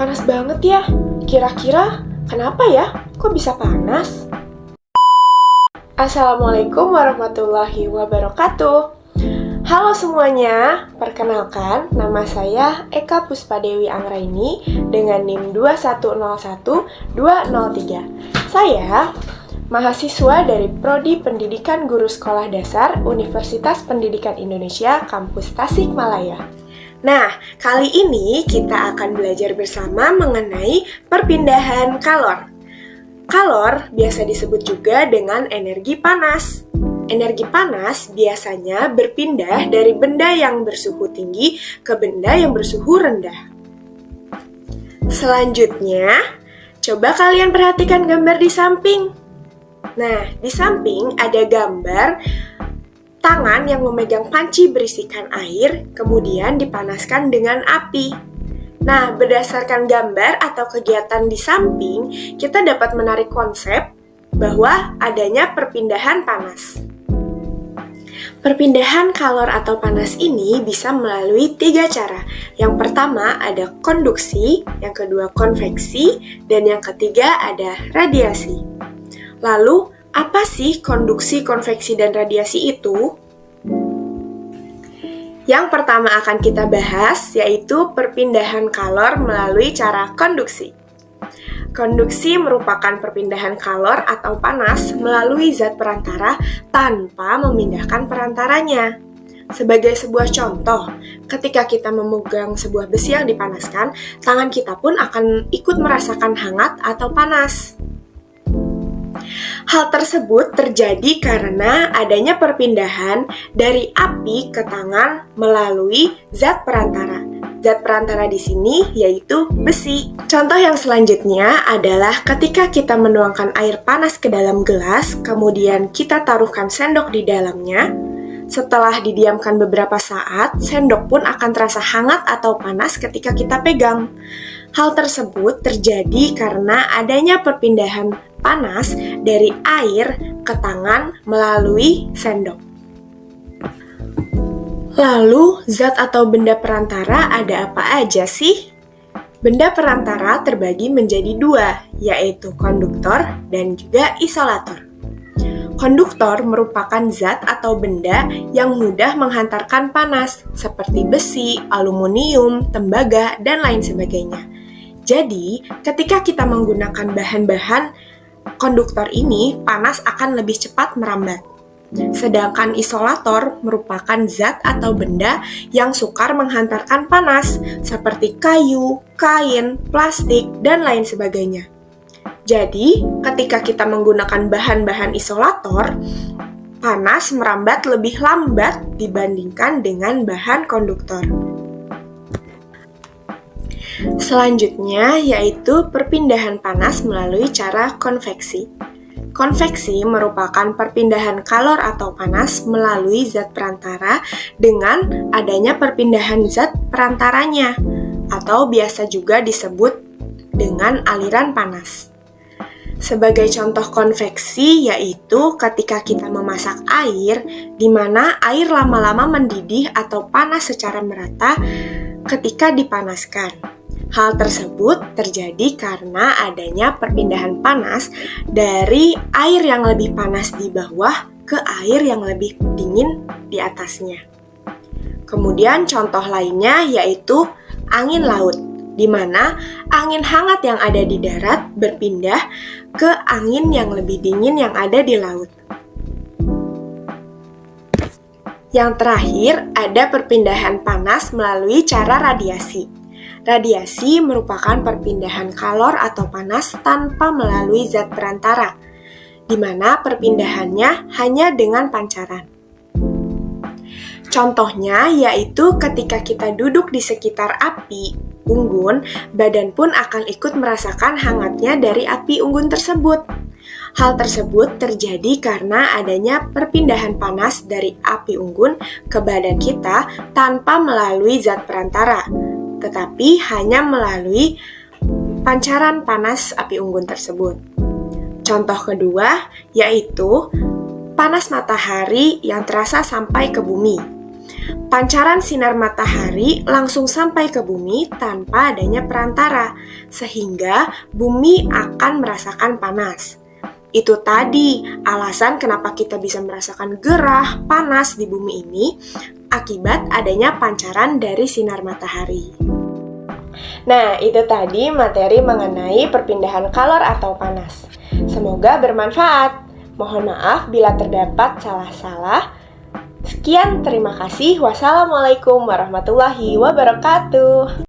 Panas banget ya. Kira-kira kenapa ya? Kok bisa panas? Assalamualaikum warahmatullahi wabarakatuh. Halo semuanya, perkenalkan nama saya Eka Puspadewi Anggraini dengan NIM 2101203. Saya mahasiswa dari Prodi Pendidikan Guru Sekolah Dasar Universitas Pendidikan Indonesia Kampus Tasikmalaya. Nah, kali ini kita akan belajar bersama mengenai perpindahan kalor. Kalor biasa disebut juga dengan energi panas. Energi panas biasanya berpindah dari benda yang bersuhu tinggi ke benda yang bersuhu rendah. Selanjutnya, coba kalian perhatikan gambar di samping. Nah, di samping ada gambar tangan yang memegang panci berisikan air, kemudian dipanaskan dengan api. Nah, berdasarkan gambar atau kegiatan di samping, kita dapat menarik konsep bahwa adanya perpindahan panas. Perpindahan kalor atau panas ini bisa melalui 3 cara. Yang pertama ada konduksi, yang kedua konveksi, dan yang ketiga ada radiasi. Lalu, apa sih konduksi, konveksi, dan radiasi itu? Yang pertama akan kita bahas yaitu perpindahan kalor melalui cara konduksi. Konduksi merupakan perpindahan kalor atau panas melalui zat perantara tanpa memindahkan perantaranya. Sebagai sebuah contoh, ketika kita memegang sebuah besi yang dipanaskan, tangan kita pun akan ikut merasakan hangat atau panas. Hal tersebut terjadi karena adanya perpindahan dari api ke tangan melalui zat perantara. Zat perantara di sini yaitu besi. Contoh yang selanjutnya adalah ketika kita menuangkan air panas ke dalam gelas, kemudian kita taruhkan sendok di dalamnya. Setelah didiamkan beberapa saat, sendok pun akan terasa hangat atau panas ketika kita pegang. Hal tersebut terjadi karena adanya perpindahan panas dari air ke tangan melalui sendok. Lalu, zat atau benda perantara ada apa aja sih? Benda perantara terbagi menjadi 2, yaitu konduktor dan juga isolator. Konduktor merupakan zat atau benda yang mudah menghantarkan panas, seperti besi, aluminium, tembaga, dan lain sebagainya. Jadi, ketika kita menggunakan bahan-bahan konduktor ini, panas akan lebih cepat merambat. Sedangkan isolator merupakan zat atau benda yang sukar menghantarkan panas, seperti kayu, kain, plastik, dan lain sebagainya. Jadi, ketika kita menggunakan bahan-bahan isolator, panas merambat lebih lambat dibandingkan dengan bahan konduktor. Selanjutnya yaitu perpindahan panas melalui cara konveksi. Konveksi merupakan perpindahan kalor atau panas melalui zat perantara dengan adanya perpindahan zat perantaranya, atau biasa juga disebut dengan aliran panas. Sebagai contoh konveksi yaitu ketika kita memasak air, di mana air lama-lama mendidih atau panas secara merata ketika dipanaskan. Hal tersebut terjadi karena adanya perpindahan panas dari air yang lebih panas di bawah ke air yang lebih dingin di atasnya. Kemudian contoh lainnya yaitu angin laut, di mana angin hangat yang ada di darat berpindah ke angin yang lebih dingin yang ada di laut. Yang terakhir, ada perpindahan panas melalui cara radiasi. Radiasi merupakan perpindahan kalor atau panas tanpa melalui zat perantara, di mana perpindahannya hanya dengan pancaran. Contohnya yaitu ketika kita duduk di sekitar api unggun, badan pun akan ikut merasakan hangatnya dari api unggun tersebut. Hal tersebut terjadi karena adanya perpindahan panas dari api unggun ke badan kita tanpa melalui zat perantara, tetapi hanya melalui pancaran panas api unggun tersebut. Contoh kedua yaitu panas matahari yang terasa sampai ke bumi. Pancaran sinar matahari langsung sampai ke bumi tanpa adanya perantara, sehingga bumi akan merasakan panas. Itu tadi alasan kenapa kita bisa merasakan gerah, panas di bumi ini akibat adanya pancaran dari sinar matahari. Nah, itu tadi materi mengenai perpindahan kalor atau panas. Semoga bermanfaat. Mohon maaf bila terdapat salah-salah. Sekian, terima kasih. Wassalamualaikum warahmatullahi wabarakatuh.